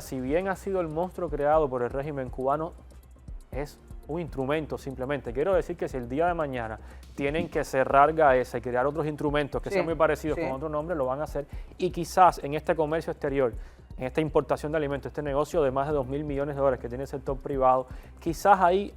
si bien ha sido el monstruo creado por el régimen cubano, es un instrumento simplemente. Quiero decir que si el día de mañana tienen que cerrar Gaesa y crear otros instrumentos que sean muy parecidos con otro nombre, lo van a hacer. Y quizás en este comercio exterior, en esta importación de alimentos, este negocio de más de 2.000 millones de dólares que tiene el sector privado, quizás ahí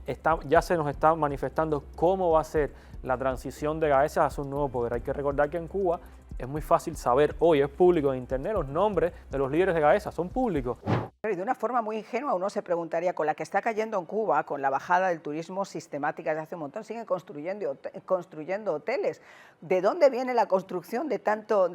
ya se nos está manifestando cómo va a ser la transición de Gaesa hacia un nuevo poder. Hay que recordar que en Cuba es muy fácil saber, hoy es público en internet, los nombres de los líderes de Gaesa son públicos. Y de una forma muy ingenua uno se preguntaría, con la que está cayendo en Cuba, con la bajada del turismo sistemática desde hace un montón, siguen construyendo hoteles. ¿De dónde viene la construcción de tanto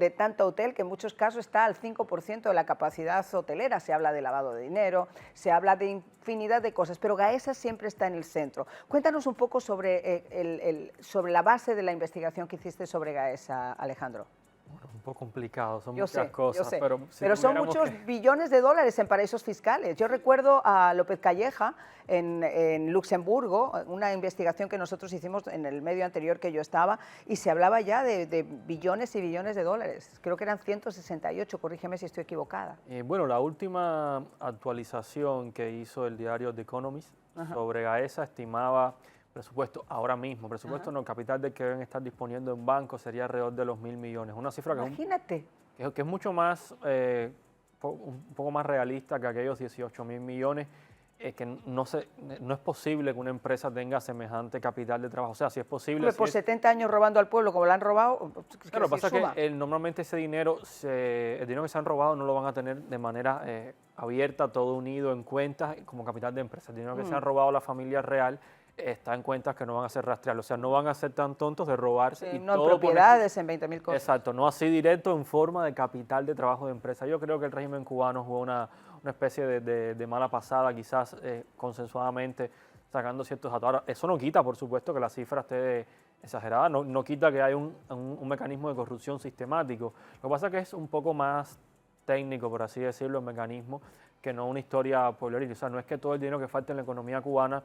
hotel que en muchos casos está al 5% de la capacidad hotelera? Se habla de lavado de dinero, se habla de infinidad de cosas, pero Gaesa siempre está en el centro. Cuéntanos un poco sobre, sobre la base de la investigación que hiciste sobre Gaesa, Alejandro. Bueno, un poco complicado, son muchas cosas. Pero son muchos billones de dólares en paraísos fiscales. Yo recuerdo a López Calleja en Luxemburgo, una investigación que nosotros hicimos en el medio anterior que yo estaba, y se hablaba ya de billones y billones de dólares. Creo que eran 168, corrígeme si estoy equivocada. Bueno, la última actualización que hizo el diario The Economist sobre Gaesa estimaba presupuesto ahora mismo, presupuesto no, capital del que deben estar disponiendo en bancos sería alrededor de los 1.000 millones. Una cifra Imagínate. Que es mucho más, un poco más realista que aquellos 18.000 millones, que no es posible que una empresa tenga semejante capital de trabajo. O sea, si es posible... Por 70 años robando al pueblo como lo han robado... Claro, lo que pasa es que normalmente ese dinero, el dinero que se han robado no lo van a tener de manera abierta, todo unido en cuentas como capital de empresa. El dinero que se han robado la familia real está en cuentas que no van a ser rastreables, o sea, no van a ser tan tontos de robarse. Sí, y no en propiedades, en 20.000 cosas. Exacto, no así directo en forma de capital de trabajo de empresa. Yo creo que el régimen cubano jugó una especie de mala pasada, quizás consensuadamente sacando ciertos datos. Ahora, eso no quita, por supuesto, que la cifra esté exagerada, no quita que hay un mecanismo de corrupción sistemático. Lo que pasa es que es un poco más técnico, por así decirlo, el mecanismo, que no una historia puebleril. O sea, no es que todo el dinero que falta en la economía cubana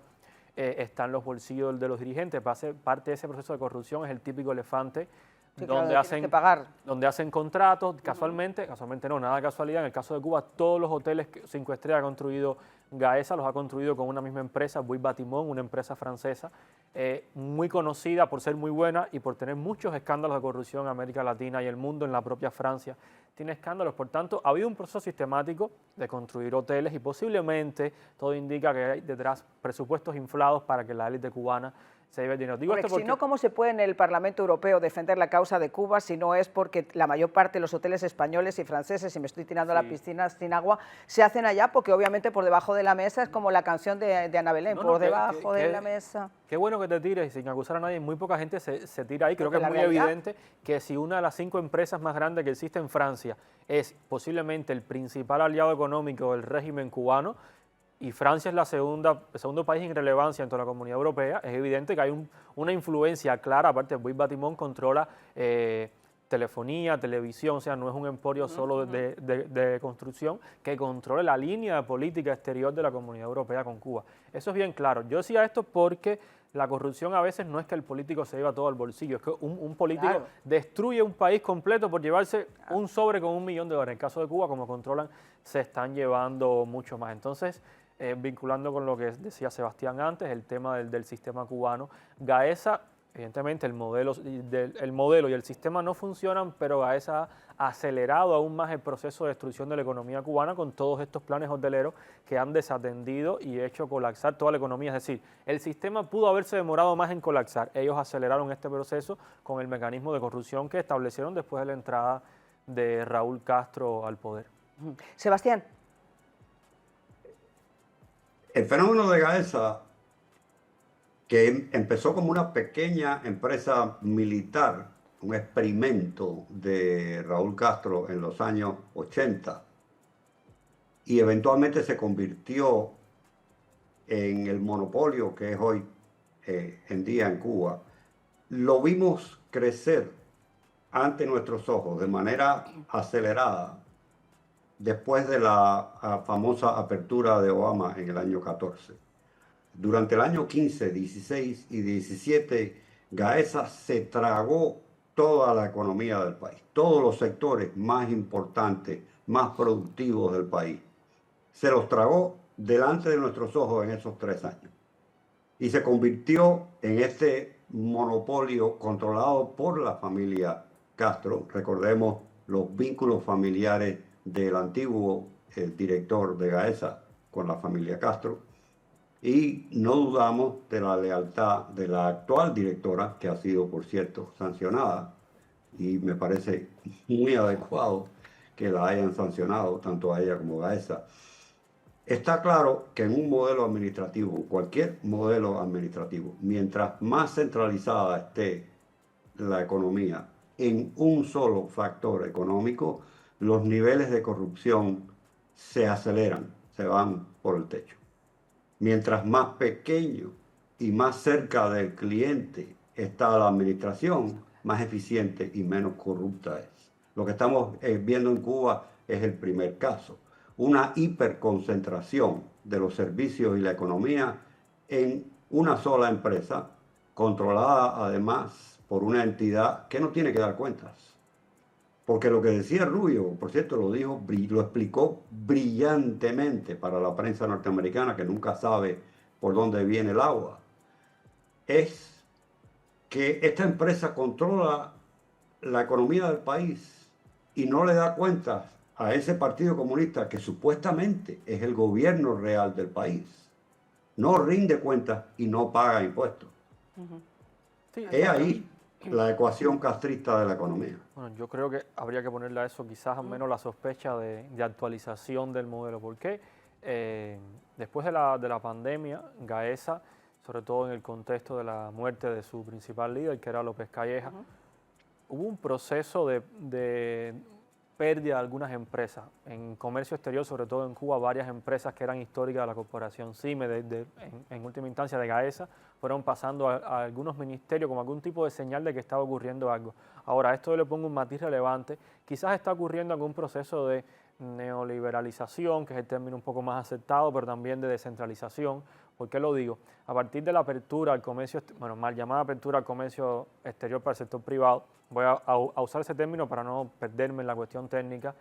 está en los bolsillos de los dirigentes. Parte de ese proceso de corrupción es el típico elefante, sí, donde, claro, donde hacen contratos, casualmente no, nada de casualidad. En el caso de Cuba, todos los hoteles 5 estrellas ha construido Gaesa, los ha construido con una misma empresa, Bouygues Batimón, una empresa francesa, muy conocida por ser muy buena y por tener muchos escándalos de corrupción en América Latina y el mundo. En la propia Francia tiene escándalos. Por tanto, ha habido un proceso sistemático de construir hoteles y posiblemente todo indica que hay detrás presupuestos inflados para que la élite cubana se lleve el dinero. Digo si no, ¿cómo se puede en el Parlamento Europeo defender la causa de Cuba si no es porque la mayor parte de los hoteles españoles y franceses, y me estoy tirando a la piscina sin agua, se hacen allá porque obviamente por debajo de la mesa es como la canción de Ana Belén, por debajo de la mesa? Qué bueno que te tires, sin acusar a nadie, muy poca gente se tira ahí. Creo que es muy evidente que si una de las 5 empresas más grandes que existe en Francia es posiblemente el principal aliado económico del régimen cubano, y Francia es el segundo país en relevancia en toda la comunidad europea, es evidente que hay una influencia clara. Aparte, Bouygues Batimón controla telefonía, televisión, o sea, no es un emporio solo de construcción, que controle la línea de política exterior de la comunidad europea con Cuba. Eso es bien claro. Yo decía esto porque la corrupción a veces no es que el político se lleva todo al bolsillo, es que un político destruye un país completo por llevarse un sobre con $1 millón. En el caso de Cuba, como controlan, se están llevando mucho más. Entonces, vinculando con lo que decía Sebastián antes, el tema del sistema cubano, Gaesa, evidentemente el modelo y el sistema no funcionan, pero Gaesa ha acelerado aún más el proceso de destrucción de la economía cubana con todos estos planes hoteleros que han desatendido y hecho colapsar toda la economía. Es decir, el sistema pudo haberse demorado más en colapsar. Ellos aceleraron este proceso con el mecanismo de corrupción que establecieron después de la entrada de Raúl Castro al poder. Sebastián. El fenómeno de Gaesa, que empezó como una pequeña empresa militar, un experimento de Raúl Castro en los años 80, y eventualmente se convirtió en el monopolio que es hoy en día en Cuba, lo vimos crecer ante nuestros ojos de manera acelerada después de la famosa apertura de Obama en el año 14. Durante el año 15, 16 y 17, Gaesa se tragó toda la economía del país, todos los sectores más importantes, más productivos del país. se los tragó delante de nuestros ojos en esos 3 años. Y se convirtió en este monopolio controlado por la familia Castro. Recordemos los vínculos familiares del antiguo director de Gaesa con la familia Castro. Y no dudamos de la lealtad de la actual directora, que ha sido, por cierto, sancionada. Y me parece muy adecuado que la hayan sancionado, tanto a ella como a Gaesa. Está claro que en un modelo administrativo, cualquier modelo administrativo, mientras más centralizada esté la economía en un solo factor económico, los niveles de corrupción se aceleran, se van por el techo. Mientras más pequeño y más cerca del cliente está la administración, más eficiente y menos corrupta es. Lo que estamos viendo en Cuba es el primer caso. Una hiperconcentración de los servicios y la economía en una sola empresa, controlada además por una entidad que no tiene que dar cuentas. Porque lo que decía Rubio, por cierto, lo explicó brillantemente para la prensa norteamericana, que nunca sabe por dónde viene el agua, es que esta empresa controla la economía del país y no le da cuentas a ese Partido Comunista que supuestamente es el gobierno real del país. No rinde cuentas y no paga impuestos. Sí, es ahí la ecuación castrista de la economía. Bueno, yo creo que habría que ponerle a eso quizás al menos la sospecha de actualización del modelo, porque después de la pandemia, Gaesa, sobre todo en el contexto de la muerte de su principal líder, que era López Calleja, hubo un proceso de pérdida de algunas empresas. En comercio exterior, sobre todo en Cuba, varias empresas que eran históricas de la corporación CIME, en última instancia de Gaesa, fueron pasando a algunos ministerios como algún tipo de señal de que estaba ocurriendo algo. Ahora, esto yo le pongo un matiz relevante. Quizás está ocurriendo algún proceso de neoliberalización, que es el término un poco más aceptado, pero también de descentralización. ¿Por qué lo digo? A partir de la apertura al comercio, bueno, mal llamada apertura al comercio exterior para el sector privado, voy a usar ese término para no perderme en la cuestión técnica,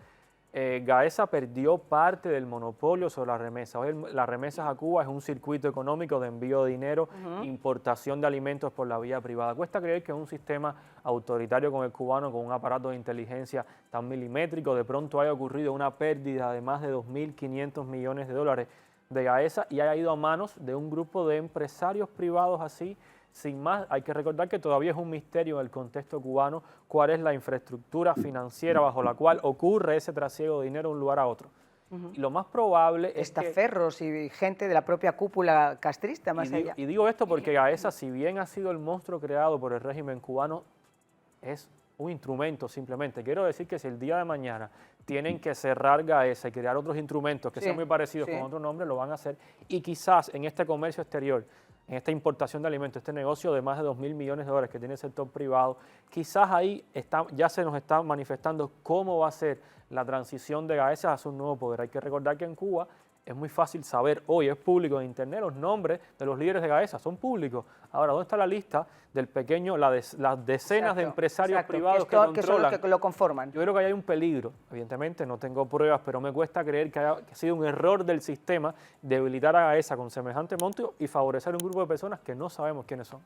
Gaesa perdió parte del monopolio sobre las remesas. Hoy las remesas a Cuba es un circuito económico de envío de dinero, importación de alimentos por la vía privada. Cuesta creer que en un sistema autoritario como el cubano, con un aparato de inteligencia tan milimétrico, de pronto haya ocurrido una pérdida de más de 2.500 millones de dólares de Gaesa y haya ido a manos de un grupo de empresarios privados así, sin más. Hay que recordar que todavía es un misterio en el contexto cubano cuál es la infraestructura financiera bajo la cual ocurre ese trasiego de dinero de un lugar a otro. Y lo más probable es que... Estaferros y gente de la propia cúpula castrista más allá. Y digo esto porque Gaesa, si bien ha sido el monstruo creado por el régimen cubano, es un instrumento simplemente. Quiero decir que si el día de mañana tienen que cerrar Gaesa y crear otros instrumentos que sean muy parecidos con otro nombre, lo van a hacer. Y quizás en este comercio exterior, en esta importación de alimentos, este negocio de más de 2.000 millones de dólares que tiene el sector privado, quizás ahí ya se nos está manifestando cómo va a ser la transición de Gaesa hacia un nuevo poder. Hay que recordar que en Cuba es muy fácil saber, hoy es público en internet, los nombres de los líderes de Gaesa son públicos. Ahora, ¿dónde está la lista del pequeño, las decenas de empresarios privados que controlan? Que son los que lo conforman. Yo creo que hay un peligro, evidentemente no tengo pruebas, pero me cuesta creer que haya sido un error del sistema debilitar a Gaesa con semejante monto y favorecer a un grupo de personas que no sabemos quiénes son.